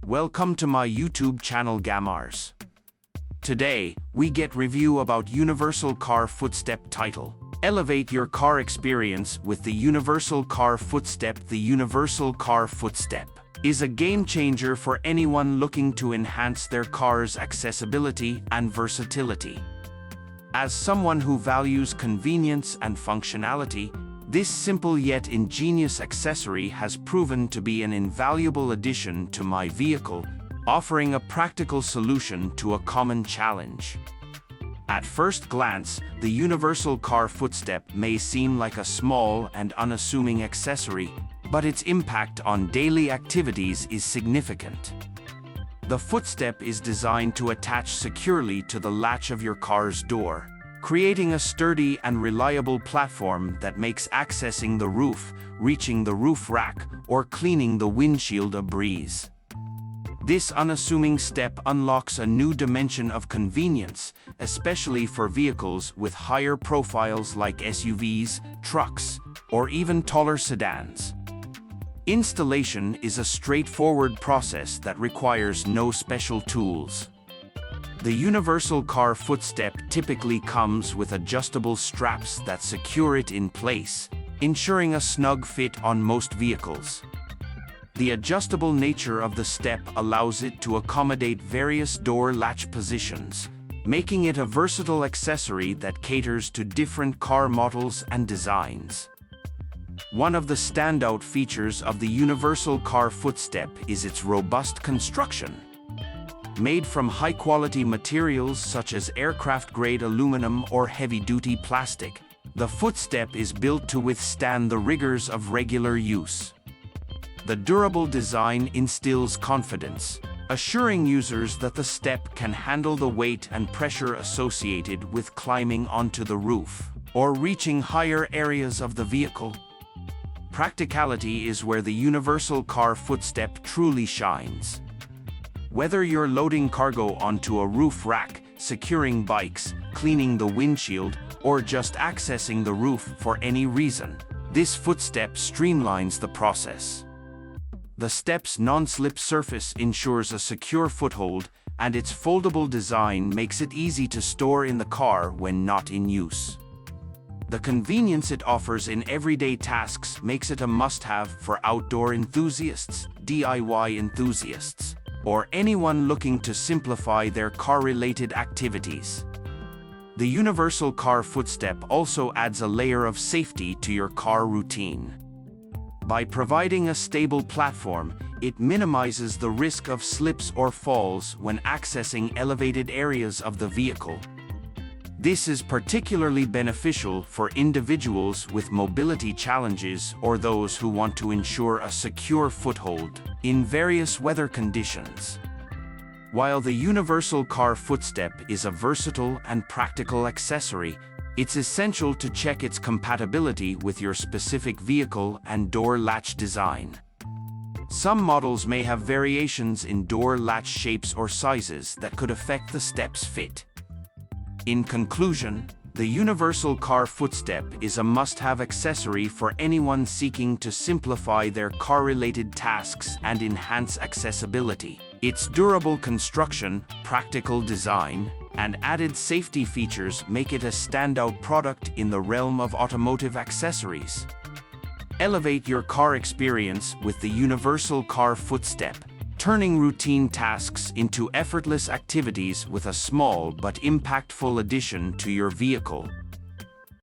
Welcome to my YouTube channel Gamars. Today, we get review about Universal Car Footstep title. Elevate your car experience with the Universal Car Footstep. The Universal Car Footstep is a game changer for anyone looking to enhance their car's accessibility and versatility. As someone who values convenience and functionality, this simple yet ingenious accessory has proven to be an invaluable addition to my vehicle, offering a practical solution to a common challenge. At first glance, the Universal Car Footstep may seem like a small and unassuming accessory, but its impact on daily activities is significant. The Footstep is designed to attach securely to the latch of your car's door, creating a sturdy and reliable platform that makes accessing the roof, reaching the roof rack, or cleaning the windshield a breeze. This unassuming step unlocks a new dimension of convenience, especially for vehicles with higher profiles like SUVs, trucks, or even taller sedans. Installation is a straightforward process that requires no special tools. The Universal Car Footstep typically comes with adjustable straps that secure it in place, ensuring a snug fit on most vehicles. The adjustable nature of the step allows it to accommodate various door latch positions, making it a versatile accessory that caters to different car models and designs. One of the standout features of the Universal Car Footstep is its robust construction. Made from high-quality materials such as aircraft-grade aluminum or heavy-duty plastic, the Footstep is built to withstand the rigors of regular use. The durable design instills confidence, assuring users that the step can handle the weight and pressure associated with climbing onto the roof or reaching higher areas of the vehicle. Practicality is where the Universal Car Footstep truly shines. Whether you're loading cargo onto a roof rack, securing bikes, cleaning the windshield, or just accessing the roof for any reason, this Footstep streamlines the process. The step's non-slip surface ensures a secure foothold, and its foldable design makes it easy to store in the car when not in use. The convenience it offers in everyday tasks makes it a must-have for outdoor enthusiasts, DIY enthusiasts, or anyone looking to simplify their car-related activities. The Universal Car Footstep also adds a layer of safety to your car routine. By providing a stable platform, it minimizes the risk of slips or falls when accessing elevated areas of the vehicle. This is particularly beneficial for individuals with mobility challenges or those who want to ensure a secure foothold in various weather conditions. While the Universal Car Footstep is a versatile and practical accessory, it's essential to check its compatibility with your specific vehicle and door latch design. Some models may have variations in door latch shapes or sizes that could affect the step's fit. In conclusion, the Universal Car Footstep is a must-have accessory for anyone seeking to simplify their car-related tasks and enhance accessibility. Its durable construction, practical design, and added safety features make it a standout product in the realm of automotive accessories. Elevate your car experience with the Universal Car Footstep, turning routine tasks into effortless activities with a small but impactful addition to your vehicle.